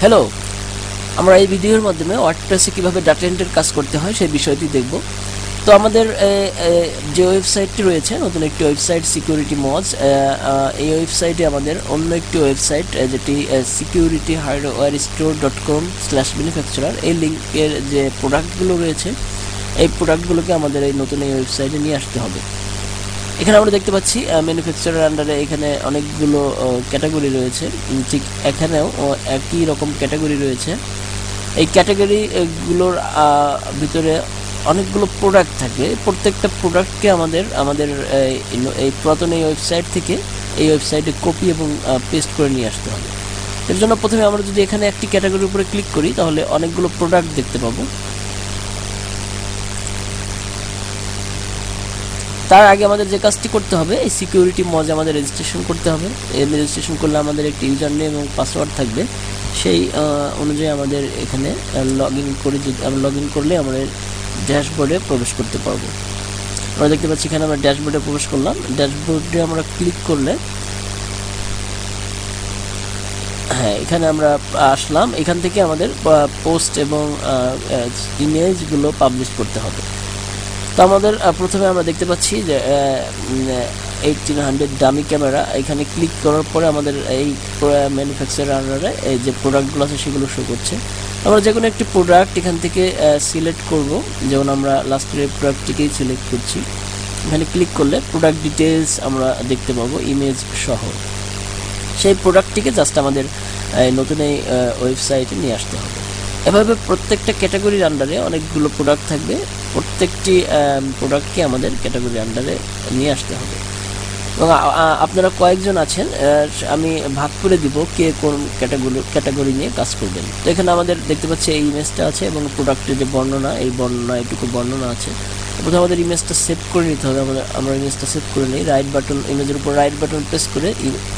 Hello, আমরা এই ভিডিওর মাধ্যমে ওয়ার্ডপ্রেসে কিভাবে ডাটা এন্ট্রির কাজ করতে হয় সেই বিষয়টি দেখব। তো আমাদের যে ওয়েবসাইটটি রয়েছে, নতুন একটি ওয়েবসাইট সিকিউরিটি মজ, এই ওয়েবসাইটে আমাদের অন্য একটি ওয়েবসাইট যেটি securityhardwarestore.com/manufacturer, এই লিঙ্কের যে প্রোডাক্টগুলো রয়েছে এই প্রোডাক্টগুলোকে আমাদের এই নতুন এই ওয়েবসাইটে নিয়ে আসতে হবে। এখানে আমরা দেখতে পাচ্ছি ম্যানুফ্যাকচারার আন্ডারে এখানে অনেকগুলো ক্যাটাগরি রয়েছে, ঠিক এখানেও একই রকম ক্যাটাগরি রয়েছে। এই ক্যাটাগরিগুলোর ভিতরে অনেকগুলো প্রোডাক্ট থাকবে। প্রত্যেকটা প্রোডাক্টকে আমাদের এই পুরাতন এই ওয়েবসাইট থেকে এই ওয়েবসাইটে কপি এবং পেস্ট করে নিয়ে আসতে হবে। এর জন্য প্রথমে আমরা যদি এখানে একটি ক্যাটাগরির উপরে ক্লিক করি তাহলে অনেকগুলো প্রোডাক্ট দেখতে পাবো। তার আগে আমাদের যে কাজটি করতে হবে, এই সিকিউরিটি মজে আমাদের রেজিস্ট্রেশন করতে হবে। রেজিস্ট্রেশন করলে আমাদের একটি ইউজার নেম এবং পাসওয়ার্ড থাকবে, সেই অনুযায়ী আমাদের এখানে লগ ইন করলে আমাদের ড্যাশবোর্ডে প্রবেশ করতে পারবো। আমরা দেখতে পাচ্ছি এখানে আমরা ড্যাশবোর্ডে প্রবেশ করলাম। ড্যাশবোর্ডে আমরা ক্লিক করলে এখানে আমরা আসলাম। এখান থেকে আমাদের পোস্ট এবং ইমেজগুলো পাবলিশ করতে হবে। তো আমাদের প্রথমে আমরা দেখতে পাচ্ছি যে 1800 ডামি ক্যামেরা, এখানে ক্লিক করার পরে আমাদের এই ম্যানুফ্যাকচারার আন্ডারে এই যে প্রোডাক্টগুলো আছে সেগুলো শো করছে। আমরা যে কোনো একটি প্রোডাক্ট এখান থেকে সিলেক্ট করব, যেমন আমরা লাস্টের এই প্রোডাক্টটিকেই সিলেক্ট করছি। এখানে ক্লিক করলে প্রোডাক্ট ডিটেলস আমরা দেখতে পাবো ইমেজ সহ। সেই প্রোডাক্টটিকে জাস্ট আমাদের নতুন এই ওয়েবসাইটে নিয়ে আসতে হবে। এভাবে প্রত্যেকটা ক্যাটাগরির আন্ডারে অনেকগুলো প্রোডাক্ট থাকবে, প্রত্যেকটি প্রোডাক্টকে আমাদের ক্যাটাগরির আন্ডারে নিয়ে আসতে হবে। এবং আপনারা কয়েকজন আছেন, আমি ভাগ করে দিব কে কোন ক্যাটাগরি নিয়ে কাজ করবেন। তো এখানে আমাদের দেখতে পাচ্ছি এই ইমেজটা আছে এবং প্রোডাক্টের যে বর্ণনা, এই বর্ণনা এটুকু বর্ণনা আছে। প্রথমে আমাদের ইমেজটা সেভ করে নিতে হবে। আমরা ইমেজটা সেভ করে নিই। রাইট বাটন, ইমেজের উপর রাইট বাটন প্রেস করে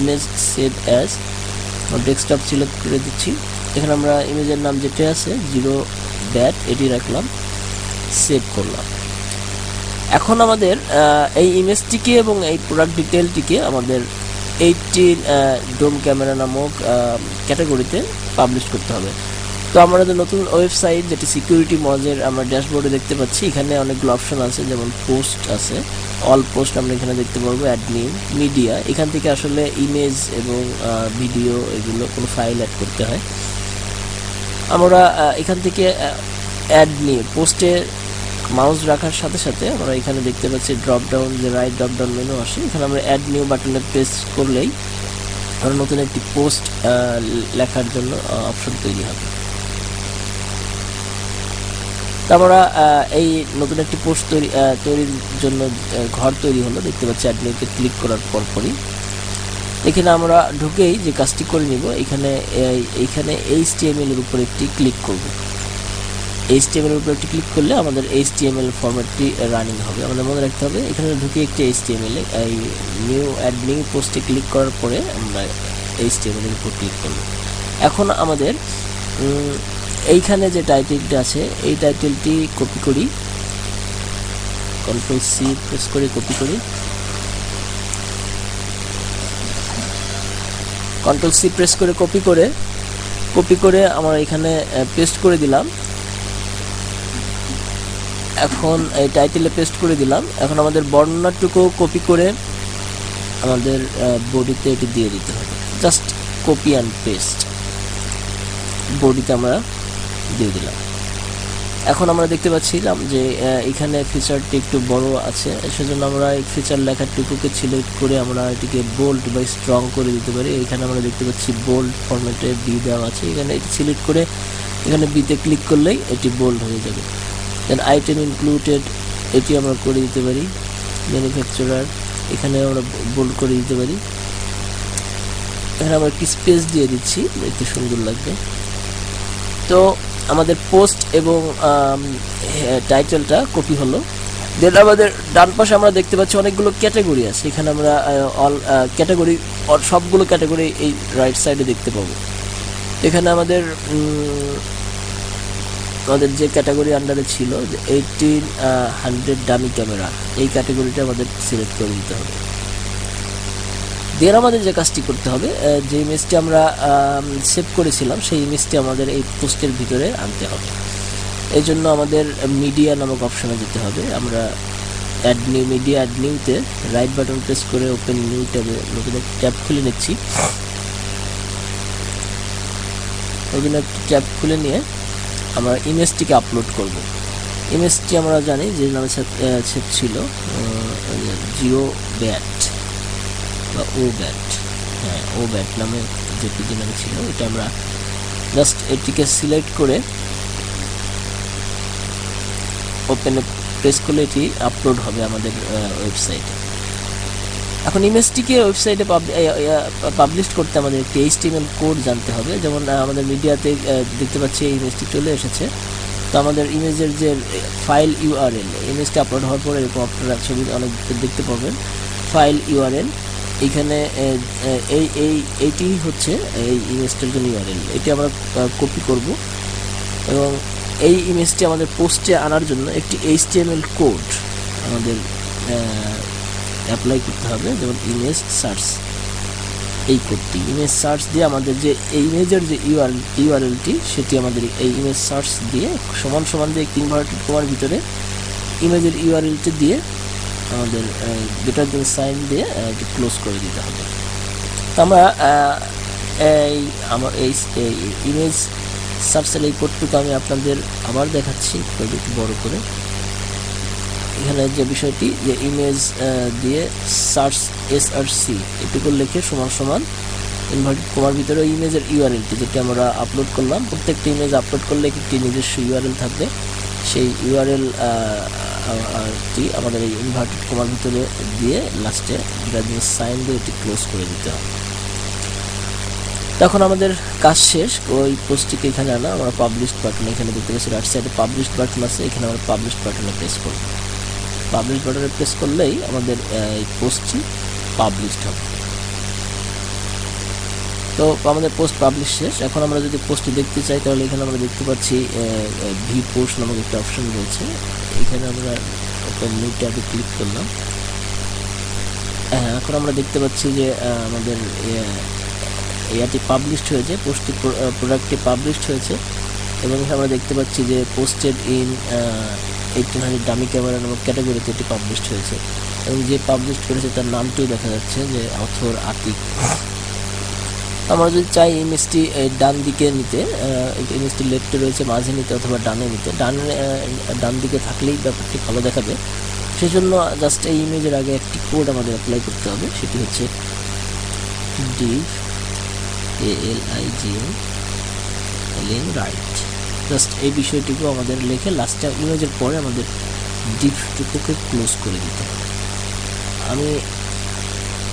image save as desktop select করে দিচ্ছি। এখানে আমরা ইমেজের নাম যেটা আছে 0 ব্যাট এটি রাখলাম, সেভ করলাম। এখন আমাদের এই ইমেজটিকে এবং এই প্রোডাক্ট ডিটেলটিকে আমাদের 18 ডোম ক্যামেরা নামক ক্যাটাগরিতে পাবলিশ করতে হবে। তো আমাদের নতুন ওয়েবসাইট যেটি সিকিউরিটি মজের আমরা ড্যাশবোর্ডে দেখতে পাচ্ছি, এখানে অনেকগুলো অপশন আছে, যেমন পোস্ট আছে, অল পোস্ট আমরা এখানে দেখতে পারবো, অ্যাডমিন, মিডিয়া। এখান থেকে আসলে ইমেজ এবং ভিডিও এগুলো কোনো ফাইল অ্যাড করতে হয়। আমরা এখান থেকে অ্যাড নিয়ে পোস্টে মাউস রাখার সাথে সাথে আমরা এখানে দেখতে পাচ্ছি ড্রপ ডাউন, যে রাইট ড্রপ ডাউন মেনু আসে। এখানে আমরা অ্যাড নিউ বাটনে প্রেস করলেই আমরা নতুন একটি পোস্ট লেখার জন্য অপশন তৈরি হবে। তারপরে এই নতুন একটি পোস্ট তৈরির জন্য ঘর তৈরি হলো, দেখতে পাচ্ছি অ্যাডমিনকে ক্লিক করার পরপরই। এখানে আমরা ঢুকেই যে কাজটি করে নিব, এখানে HTML এর উপর একটি ক্লিক করব। HTML এর উপর একটি ক্লিক করলে আমাদের HTML ফরম্যাটটি রানিং হবে। আমাদের মনে রাখতে হবে এখানে ঢুকে একটি HTML এই নিউ অ্যাড নিউ পোস্টে ক্লিক করার পরে আমরা HTML এর উপর ক্লিক করব। এখন আমাদের এইখানে যে টাইটেলটা আছে এই টাইটেলটি কপি করি, Ctrl+C প্রেস করে কপি করি, Ctrl+C প্রেস করে কপি করে আমরা এখানে পেস্ট করে দিলাম। এখন এই টাইটেলে পেস্ট করে দিলাম। এখন আমাদের বর্ণনাটুকু কপি করে আমাদের বডিতে এটি দিয়ে দিতে হবে। জাস্ট কপি অ্যান্ড পেস্ট বডিতে আমরা দিয়ে দিলাম। এখন আমরা দেখতে পাচ্ছিলাম যে এখানে ফিচারটি একটু বড় আছে, সেজন্য আমরা এই ফিচার লেখাটুকুকে সিলেক্ট করে আমরা এটিকে বোল্ড বা স্ট্রং করে দিতে পারি। এখানে আমরা দেখতে পাচ্ছি বোল্ড ফরম্যাটে বি দেওয়া আছে, এখানে এটি সিলেক্ট করে এখানে বিতে ক্লিক করলেই এটি বোল্ড হয়ে যাবে। দেন আইটেম ইনক্লুডেড এটি আমরা করে দিতে পারি, ম্যানুফ্যাকচারার এখানে আমরা বোল্ড করে দিতে পারি। এখানে আমরা একটি স্পেস দিয়ে দিচ্ছি, দেখতে সুন্দর লাগবে। তো আমাদের পোস্ট এবং টাইটেলটা কপি হলো। দেন আমাদের ডান পাশে আমরা দেখতে পাচ্ছি অনেকগুলো ক্যাটাগরি আছে। এখানে আমরা অল ক্যাটাগরি সবগুলো ক্যাটাগরি এই রাইট সাইডে দেখতে পাবো। এখানে আমাদের যে ক্যাটাগরি আন্ডারে ছিল 1800 ডামি ক্যামেরা, এই ক্যাটাগরিটা আমাদের সিলেক্ট করে দিতে হবে। দেন আমাদের যে কাজটি করতে হবে, যে ইমেজটি আমরা সেভ করেছিলাম সেই ইমেজটি আমাদের এই পোস্টের ভিতরে আনতে হবে। এই জন্য আমাদের মিডিয়া নামক অপশনে যেতে হবে। আমরা অ্যাড নিউ মিডিয়া, অ্যাড নিউতে রাইট বাটন প্রেস করে ওপেন নিউ ট্যাবে নতুন একটি ট্যাব খুলে নিচ্ছি। নতুন একটি ট্যাব খুলে নিয়ে আমরা ইমেজটিকে আপলোড করব। ইমেজটি আমরা জানি যে নামে সেভ ছিল, জিও ব্যাট বা ও ব্যাট, হ্যাঁ ও ব্যাট নামে জেপিজি নামে ছিল। এটা আমরা জাস্ট এটিকে সিলেক্ট করে ওপেনে প্রেস করলে এটি আপলোড হবে আমাদের ওয়েবসাইটে। এখন ইমেজটিকে ওয়েবসাইটে পাবলিশ করতে আমাদের একটি HTML কোড জানতে হবে। যেমন আমাদের মিডিয়াতে দেখতে পাচ্ছি এই ইমেজটি চলে এসেছে। তো আমাদের ইমেজের যে ফাইল URL, ইমেজটি আপলোড হওয়ার পরে এরকম আপনারা ছবি অনেক দেখতে পাবেন, ফাইল URL। এইখানে এইটি হচ্ছে এই ইমেজটার জন্য URL। এটি আমরা কপি করব এবং এই ইমেজটি আমাদের পোস্টে আনার জন্য একটি HTML কোড আমাদের অ্যাপ্লাই করতে হবে। যেমন ইমেজ সার্চ, এই কোডটি ইমেজ সার্চ দিয়ে আমাদের যে এই ইমেজের যে ইউআরএলটি সেটি আমাদের এই ইমেজ সার্চ দিয়ে সমান সমান দিয়ে ইনভার্টেড কমার ভিতরে ইমেজের ইউআরএলটি দিয়ে আমাদের গ্রেটার দ্যান সাইন দিয়ে এটি ক্লোজ করে দিতে হবে। তো আমরা এই ইমেজ সার্চের এই কোডটুকু আমি আপনাদের আবার দেখাচ্ছি একটু বড় করে। এখানে যে বিষয়টি, যে ইমেজ দিয়ে সার্চ SRC এটুকু লিখে সমান সমান ইনভার্টেড কমার ভিতরে ওই ইমেজের ইউআরএলটি যেটি আমরা আপলোড করলাম, প্রত্যেকটা ইমেজ আপলোড করলে একটি নিজস্ব ইউআরএল থাকবে। সেই ইউআরএলটি আমাদের এই ইনভার্টেড কমার ভিতরে দিয়ে লাস্টে সাইন দিয়ে এটি ক্লোজ করে দিতে হবে। তখন আমাদের কাজ শেষ। ওই পোস্টটিকে এখানে আনা, আমরা পাবলিশড বাটন এখানে দেখতে পাচ্ছি রাইট সাইডে পাবলিশড বাটন আছে, এখানে আমরা পাবলিশড বাটনে প্রেস করব। পাবলিশ বাটনে প্রেস করলেই আমাদের এই পোস্টটি পাবলিশড হবে। তো আমাদের পোস্ট পাবলিশ শেষ। এখন আমরা যদি পোস্টটি দেখতে চাই তাহলে এখানে আমরা দেখতে পাচ্ছি ভি পোস্ট নামক একটা অপশন রয়েছে। এখানে আমরা ওপেন নিউ ট্যাবে ক্লিক করলাম। এখন আমরা দেখতে পাচ্ছি যে আমাদের ইয়াটি পাবলিশড হয়েছে, পোস্টটি প্রোডাক্টটি পাবলিশড হয়েছে এবং আমরা দেখতে পাচ্ছি যে পোস্টেড ইন 1800 ডামি ক্যামেরা নামক ক্যাটাগরিতে এটি পাবলিশড হয়েছে এবং যে পাবলিশড করেছে তার নামটিও দেখা যাচ্ছে যে অথর আতিক। আমরা যদি চাই ইমেজটি ডান দিকে নিতে, ইমেজটি লেফটে রয়েছে, মাঝে নিতে অথবা ডানে নিতে, ডান দিকে থাকলেই ব্যাপারটি ভালো দেখাবে। সেজন্য জাস্ট এই ইমেজের আগে একটি কোড আমাদের অ্যাপ্লাই করতে হবে, সেটি হচ্ছে div ALIGN রাইট। জাস্ট এই বিষয়টিকেও আমাদের লিখে লাস্টে ইমেজের পরে আমাদের ডিভটুকুকে ক্লোজ করে দিতে হবে। আমি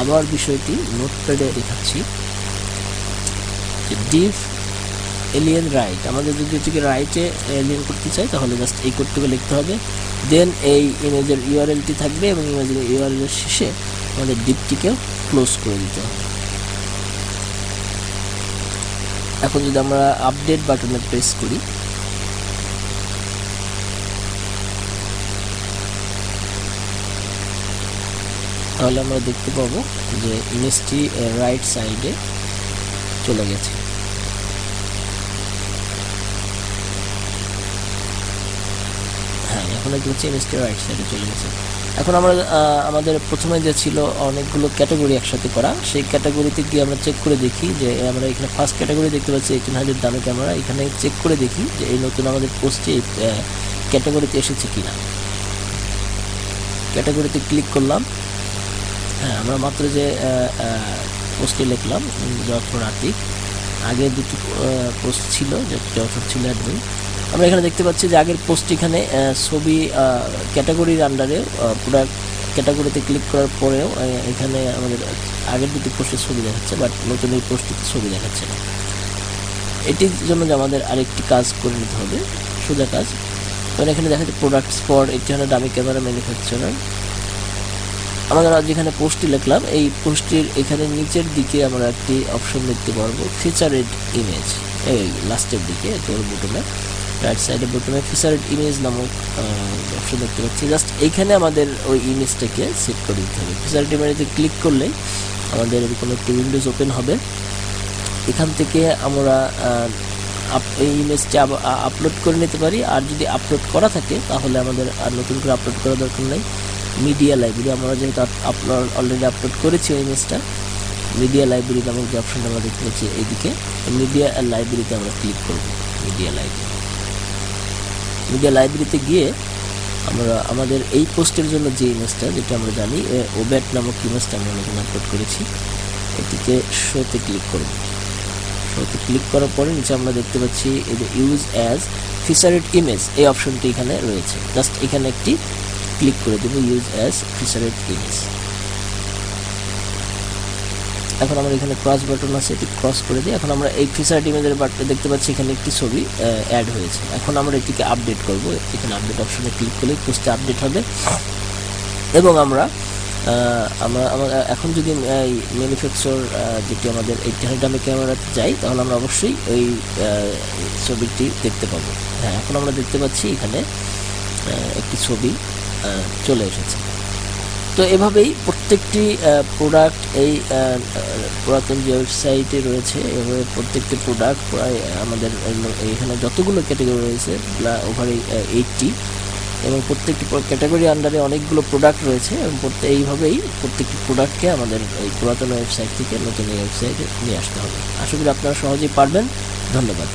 আবার বিষয়টি নোটপ্যাডে দেখাচ্ছি যে div ALIGN রাইট। আমাদের যদি এটিকে রাইটে এলিয়েন করতে চাই তাহলে জাস্ট এই কোডটুকু লিখতে হবে, দেন এই ইমেজের ইউআরএলটি থাকবে এবং ইমেজের ইউআরএলের শেষে আমাদের ডিভটিকেও ক্লোজ করে দিতে হবে। এখন যদি আমরা আপডেট বাটনে প্রেস করি তাহলে আমরা দেখতে পাবো যে ইমেজটি রাইট সাইডে চলে গেছে। হ্যাঁ, এখন দেখতে পাচ্ছি ইমেজটি রাইট সাইডে চলে গেছে। এখন আমরা আমাদের প্রথমে যে ছিল অনেকগুলো ক্যাটাগরি একসাথে করা, সেই ক্যাটাগরিতে গিয়ে আমরা চেক করে দেখি যে আমরা এখানে ফার্স্ট ক্যাটাগরি দেখতে পাচ্ছি 1800 দামি ক্যামেরা। এখানে চেক করে দেখি যে এই নতুন আমাদের পোস্টে ক্যাটাগরিতে এসেছে কিনা। ক্যাটাগরিতে ক্লিক করলাম। হ্যাঁ, আমরা মাত্র যে পোস্টে লিখলাম জয়ফর আতিক, আগে দুটি পোস্ট ছিল যে জয়ফর ছিল অ্যাডমিন। আমরা এখানে দেখতে পাচ্ছি যে আগের পোস্ট এখানে ছবি ক্যাটাগরির আন্ডারে প্রোডাক্ট ক্যাটাগরিতে ক্লিক করার পরেও এখানে আমাদের আগের দুটি পোস্টের ছবি দেখাচ্ছে, বাট নতুন এই পোস্টটিতে ছবি দেখাচ্ছে না। এটির জন্য যে আমাদের আরেকটি কাজ করে নিতে হবে, সোজা কাজ। কারণ এখানে দেখা যাচ্ছে প্রোডাক্টস ফর 1800 দামি ক্যামেরা ম্যানুফ্যাকচারার। আমরা যেখানে পোস্টটি লিখলাম এই পোস্টটির এখানে নিচের দিকে আমরা একটি অপশন দেখতে পারবো, ফিচারেড ইমেজ। এই লাস্টের দিকে তোর বুটনে রাইট সাইডে বুটনে ফিচারেড ইমেজ নামক অপশন দেখতে পাচ্ছি। জাস্ট এইখানে আমাদের ওই ইমেজটাকে সেট করে দিতে হবে। ফিচারেড ইমেজে ক্লিক করলে আমাদের এরকম একটি উইন্ডোজ ওপেন হবে। এখান থেকে আমরা এই ইমেজটি আপলোড করে নিতে পারি, আর যদি আপলোড করা থাকে তাহলে আমাদের আর নতুন করে আপলোড করার দরকার নেই। মিডিয়া লাইব্রেরি, আমরা যেহেতু অলরেডি আপলোড করেছি ওই ইমেজটা, মিডিয়া লাইব্রেরি নামক যে অপশনটা আমরা দেখতে পাচ্ছি এইদিকে, মিডিয়া লাইব্রেরিতে আমরা ক্লিক করব। মিডিয়া লাইব্রেরিতে গিয়ে আমরা আমাদের এই পোস্টের জন্য যে ইমেজটা, যেটা আমরা জানি ওব্যাট নামক ইমেজটা আমরা নতুন আপলোড করেছি, এটিতে শোতে ক্লিক করব। শোতে ক্লিক করার পরে নিচে আমরা দেখতে পাচ্ছি এই যে ইউজ অ্যাজ ফিচারেড ইমেজ, এই অপশনটি এখানে রয়েছে। জাস্ট এখানে একটি ক্লিক করে দেব, ইউজ অ্যাজ ফিচারেড ইমেজ। এখন আমরা এখানে ক্রস বাটন আছে, এটি ক্রস করে দিই। এখন আমরা এই ফিচারেড ইমেজের বাটনে দেখতে পাচ্ছি এখানে একটি ছবি অ্যাড হয়েছে। এখন আমরা এটিকে আপডেট করব। এখানে আপডেট অপশনে ক্লিক করলে পোস্টে আপডেট হবে। এবং আমরা এখন যদি এই ম্যানুফ্যাকচার যেটি আমাদের এই টেলিগ্রামে ক্যামেরাতে যাই, তাহলে আমরা অবশ্যই ওই ছবিটি দেখতে পাবো। হ্যাঁ, এখন আমরা দেখতে পাচ্ছি এখানে একটি ছবি চলে এসেছে। তো এভাবেই প্রত্যেকটি প্রোডাক্ট এই পুরাতন যে ওয়েবসাইটে রয়েছে, এভাবে প্রত্যেকটি প্রোডাক্ট প্রায় আমাদের এখানে যতগুলো ক্যাটাগরি রয়েছে ওভার 80, এবং প্রত্যেকটি ক্যাটাগরি আন্ডারে অনেকগুলো প্রোডাক্ট রয়েছে, এবং এইভাবেই প্রত্যেকটি প্রোডাক্টকে আমাদের এই পুরাতন ওয়েবসাইট থেকে নতুন ওয়েবসাইটে নিয়ে আসতে হবে। আশা করি আপনারা সহজেই পারবেন। ধন্যবাদ।